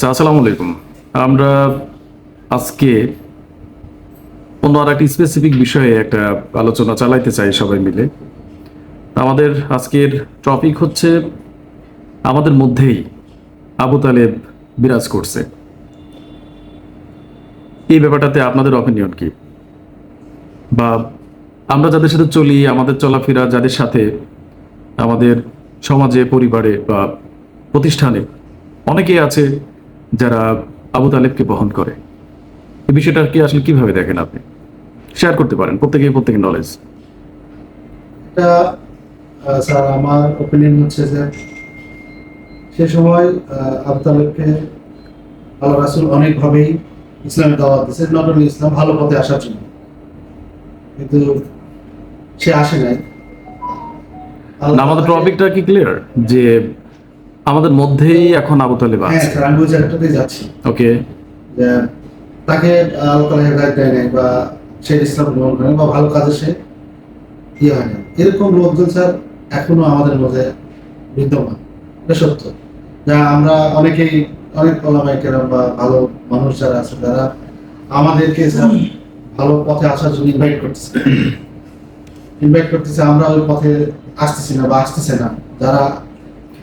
আচ্ছা, আসসালামু আলাইকুম। আমরা আজকে অন্য আর একটি স্পেসিফিক বিষয়ে একটা আলোচনা চালাইতে চাই সবাই মিলে। আমাদের আজকের টপিক হচ্ছে আমাদের মধ্যেই আবু তালেব বিরাজ করছে। এই ব্যাপারটাতে আপনাদের অপিনিয়ন কি? বা আমরা যাদের সাথে চলি, আমাদের চলাফেরা যাদের সাথে, আমাদের সমাজে, পরিবারে বা প্রতিষ্ঠানে অনেকেই আছে যারা আবু তালেবকে বহন করে। এই বিষয়টা কি আসলে কিভাবে দেখেন আপনি? শেয়ার করতে পারেন প্রত্যেকের নলেজ। এটা স্যার আমার ওপিনিয়ন হচ্ছে যে সে সময় আবু তালেবকে আল্লাহ রাসূল অনেকভাবেই ইসলামের দাওয়াত দিয়েছে, নট অনলি ইসলাম, ভালো পথে আসার জন্য, কিন্তু সে আসে নাই। না, আমাদের টপিকটা কি ক্লিয়ার যে আমাদের মধ্যেই এখন আবু তালেব হ্যাঁ আছে? স্যার, আমি ওই জায়গাটাতে যাচ্ছি ওকে। যে তাকে আল্লাহ তাআলা হেদায়েত দেয় নাই, বা সে ইসলাম গ্রহণ করে বা ভালো কাজে সে হয় না, এরকম লোকজন স্যার এখনো আমাদের মধ্যে বিদ্যমান। এটা সত্য। যা আমরা অনেকেই, অনেক ওলামায়ে কেরাম বা ভালো মানুষ যারা আছে, তারা আমাদেরকে স্যার ভালো পথে আসার জন্য ইনভাইট করতেছে, আমরা ওই পথে আসতেছি না বা আসতেছে না। যারা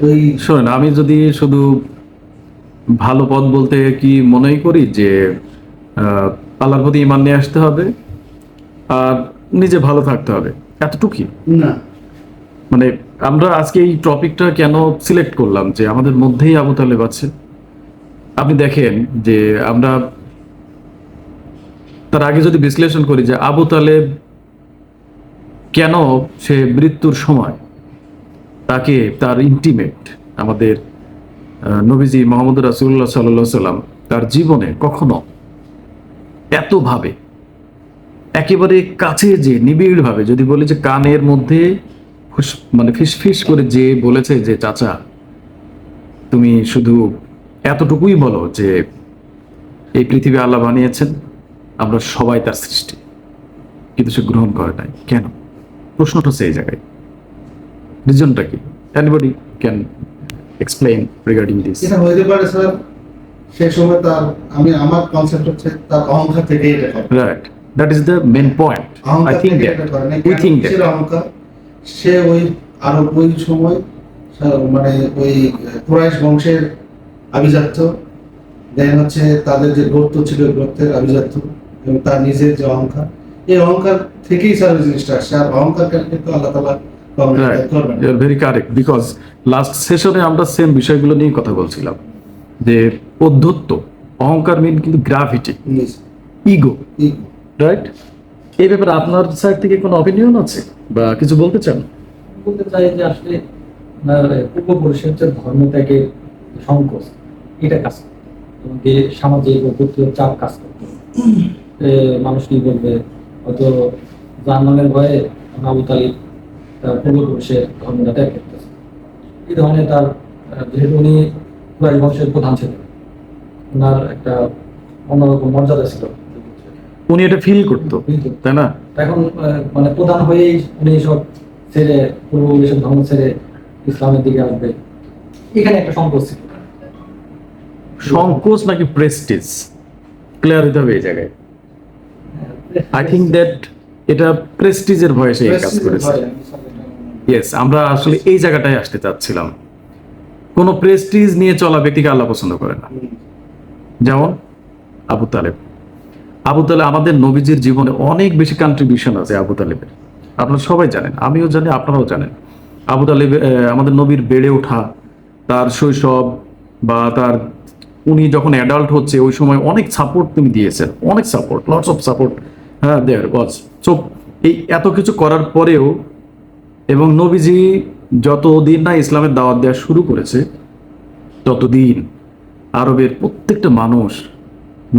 ওই শোনেন, আমি যদি শুধু ভালো পথ বলতে কি মনেই করি যে আল্লাহর প্রতি ঈমান নিয়ে আসতে হবে আর নিজে ভালো থাকতে হবে, এতটুকুই। না, মানে আমরা আজকে এই টপিকটা কেন সিলেক্ট করলাম যে আমাদের মধ্যেই আবু তালেব আছে। আপনি দেখেন যে আমরা তার আগে যদি বিশ্লেষণ করি যে আবু তালেব কেন সে মৃত্যুর সময় তাকে তার ইন্টিমেট আমাদের নবীজি মোহাম্মদ রাসূলুল্লাহ সাল্লাল্লাহু আলাইহি সাল্লাম তার জীবনে কখনো এতভাবে একেবারে কাছে যে নিবিড়ভাবে, যদি বলি যে কানের মধ্যে মানে ফিস ফিস করে যে বলেছে যে চাচা তুমি শুধু এতটুকুই বলো যে এই পৃথিবী আল্লাহ বানিয়েছেন, আমরা সবাই তার সৃষ্টি, কিন্তু সে গ্রহণ করে নাই কেন? প্রশ্নটা হচ্ছে এই জায়গায়, রিজনটা কি? Anybody can explain regarding this? এটা হইতে পারে স্যার সেই সময় তার, আমার কনসেপ্ট হচ্ছে তার অহংকার থেকে এটা করে। Right, that is the main point. I অহংকার থিঙ্ক থেকে দ্যাট এটা করে না, উই থিঙ্ক কিসের দ্যাট অহংকার? সে ওই আরব ওই সময় মানে ওই কুরাইশ বংশের আভিজাত্য, দেন হচ্ছে তাদের যে গোত্র ছিল ওই গোত্রের আভিজাত্য, এবং তার নিজের যে অহংকার, এই অহংকার থেকেই স্যার ওই জিনিসটা আসছে। আর অহংকারকে কিন্তু আল্লাহ তাআলা রাইট, করবেন you are very correct, because last সেশনে আমরা সেম বিষয়গুলো নিয়ে কথা বলছিলাম যে অধ্যত্ব, অহংকার মিন কিন্তু গ্রাভিটি, ইগো, রাইট? এই ব্যাপারে আপনার সাইড থেকে কোনো অপিনিয়ন আছে বা কিছু বলতে চান? বলতে চাই যে আসলে আপনার পূর্বপুরুষের যে ধর্ম ত্যাগের সংকোচ, এটা কাজ করতো, এবং যে সামাজিক ও গোত্রীয় চাপ কাজ করতো। মানুষ কি বলবে, হয়তো জাহান্নামের ভয়ে আবু তালিব তার পূর্বপুরুষের ধর্মটা ত্যাগ করতেছে। এই ধরনের তার যেহেতু উনি কুরাইশ বংশের প্রধান ছিলেন, ওনার একটা অন্যরকম মর্যাদা ছিল, উনি এটা ফিল করতো, তাই না? এখন মানে প্রধান হয়েই উনি সব ছেড়ে, পূর্বপুরুষের ধর্ম ছেড়ে ইসলামের দিকে আসবে, এখানে একটা সংকোচ ছিল। সংকোচ নাকি প্রেস্টিজ, ক্লিয়ার হতে হবে এই জায়গায়। আই থিঙ্ক দ্যাট এটা প্রেস্টিজের ভয়ে সে এই কাজ করেছে। ইয়েস, আমরা আসলে এই জায়গাটায় আসতে চাচ্ছিলাম। কোনো প্রেস্টিজ নিয়ে চলা ব্যক্তিকে আল্লাহ পছন্দ করে না। যেমন আবু তালেব, আমাদের নবীজির জীবনে অনেক বেশি কন্ট্রিবিউশন আছে আবু তালেবের। আপনারা সবাই জানেন, আমিও জানি, আপনারাও জানেন। আবু তালেব আমাদের নবীর বেড়ে ওঠা, তার শৈশব বা তার উনি যখন অ্যাডাল্ট হচ্ছে ওই সময় অনেক সাপোর্ট তিনি দিয়েছেন, অনেক সাপোর্ট, লটস অফ সাপোর্ট। হ্যাঁ, দেয়ার ওয়াজ। সো এই এত কিছু করার পরেও, এবং নবীজি যতদিন না ইসলামের দাওয়াত দেওয়া শুরু করেছে ততদিন আরবের প্রত্যেকটা মানুষ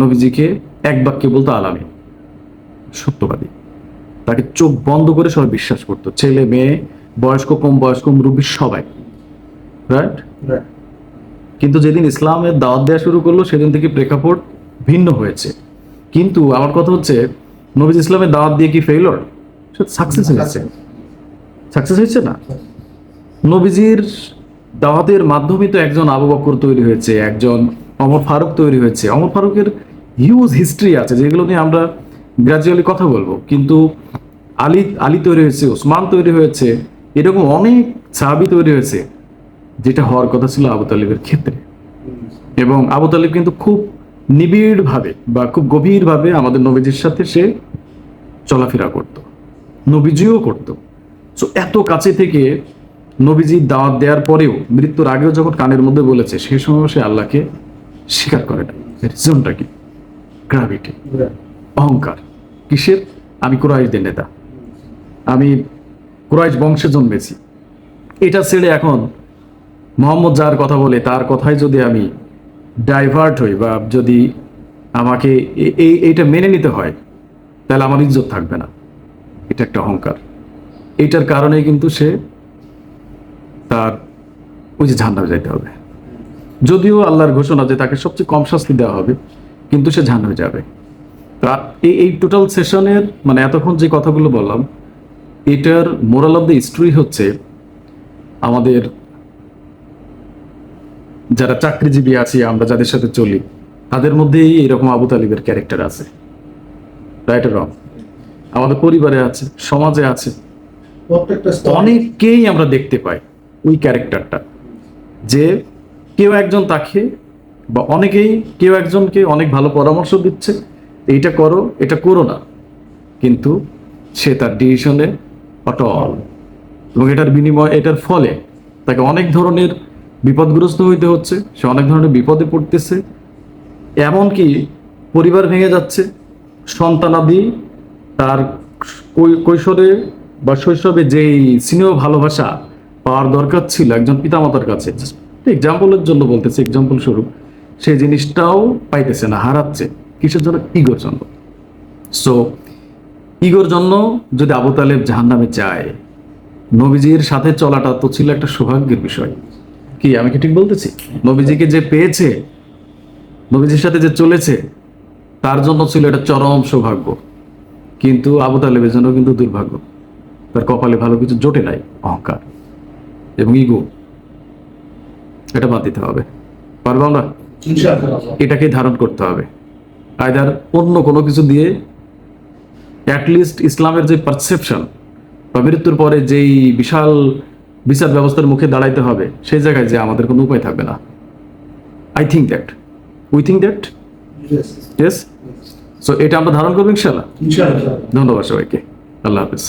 নবীজিকে এক বাক্যে বলতো আলামিন, সত্যবাদী। তাকে চোখ বন্ধ করে সবাই বিশ্বাস করতো, ছেলে মেয়ে, বয়স্ক কম বয়স্ক, মুরব্বী সবাই, রাইট? কিন্তু যেদিন ইসলামের দাওয়াত দেওয়া শুরু করলো সেদিন থেকে প্রেক্ষাপট ভিন্ন হয়েছে। কিন্তু আমার কথা হচ্ছে, নবীজ ইসলামের দাওয়াত দিয়ে কি ফেইলর? সাকসেস হয়েছে, সাকসেস হয়েছে না? নবীজির দাওয়াতের মাধ্যমে তো একজন আবু বকর তৈরি হয়েছে, একজন অমর ফারুক তৈরি হয়েছে। অমর ফারুকের হিউজ হিস্ট্রি আছে যেগুলো নিয়ে আমরা গ্রাজুয়ালি কথা বলবো, কিন্তু আলী তৈরি হয়েছে, ওসমান তৈরি হয়েছে, এরকম অনেক সাহাবী তৈরি হয়েছে, যেটা হওয়ার কথা ছিল আবু তালিবের ক্ষেত্রে। এবং আবু তালিব কিন্তু খুব নিবিড়ভাবে বা খুব গভীরভাবে আমাদের নবীজির সাথে সে চলাফেরা করত, নবীজিও করত। সো এত কাছে থেকে নবীজি দাওয়াত দেওয়ার পরেও, মৃত্যুর আগেও যখন কানের মধ্যে বলেছে, সেই সময় সে আল্লাহকে স্বীকার করে না। রিজনটা কি? গ্র্যাভিটি, অহংকার। কিসের? আমি কুরাইশদের নেতা, আমি কুরাইশ বংশে জন্মেছি। এটা ছেড়ে এখন মোহাম্মদ যার কথা বলে তার কথায় যদি আমি ডাইভার্ট হই, বা যদি আমাকে এইটা মেনে নিতে হয়, তাহলে আমার ইজ্জত থাকবে না। এটা একটা অহংকার। এটার কারণে কিন্তু সে তার ওই যে জাহান্নামে যাইতে হবে। যদিও আল্লাহর ঘোষণা যে তাকে সবচেয়ে কম শাস্তি দেওয়া হবে, কিন্তু সে জাহান্নামে যাবে। তা এই টোটাল সেশনের মানে এতক্ষণ যে কথাগুলো বললাম, এটার মোরাল অফ দ্য স্টোরি হচ্ছে, আমাদের যারা চাকরিজীবী আছি, আমরা যাদের সাথে চলি, তাদের মধ্যেই এরকম আবু তালিবের ক্যারেক্টার আছে। রাইট আর রং? আমাদের পরিবারে আছে, সমাজে আছে, প্রত্যেকটা অনেককেই আমরা দেখতে পাই ওই ক্যারেক্টারটা, যে কেউ একজন তাকে বা অনেকেই কেউ একজনকে অনেক ভালো পরামর্শ দিচ্ছে, এইটা করো, এটা করো না, কিন্তু সে তার ডিসিশনে অটল। এবং এটার বিনিময়, এটার ফলে তাকে অনেক ধরনের বিপদগ্রস্ত হইতে হচ্ছে, সে অনেক ধরনের বিপদে পড়তেছে, এমনকি পরিবার ভেঙে যাচ্ছে, সন্তানাদি তার কৈশোরে বা শৈশবে যেই স্নেহ ভালোবাসা পাওয়ার দরকার ছিল একজন পিতামাতার কাছে, এক্সাম্পলের জন্য বলতেছে, এক্সাম্পল স্বরূপ, সেই জিনিসটাও পাইতেছে না, হারাচ্ছে। কিসের জন্য? ইগোর জন্য। সো ইগোর জন্য যদি আবু তালেব জাহান্নামে যায়, নবীজির সাথে চলাটা তো ছিল একটা সৌভাগ্যের বিষয়। কি আমি কি ঠিক বলতেছি? নবীজিকে যে পেয়েছে, নবীজির সাথে যে চলেছে, তার জন্য ছিল এটা চরম সৌভাগ্য। কিন্তু আবু তালেবের জন্য কিন্তু দুর্ভাগ্য, তার কপালে ভালো কিছু জোটে নাই, অহংকার এবং ইগো। এটা বাদ দিতে হবে। পারবো আমরা? এটাকে ধারণ করতে হবে, আইদার অন্য কোনো কিছু দিয়ে, অ্যাটলিস্ট ইসলামের যে পারসেপশন বা মৃত্যুর পরে যেই বিশাল বিচার ব্যবস্থার মুখে দাঁড়াইতে হবে, সেই জায়গায় যে আমাদের কোনো উপায় থাকবে না। I think that, we think that, yes. So এটা আমরা ধারণ করবো ইনশাল্লাহ। ধন্যবাদ সবাইকে, আল্লাহ হাফিজ।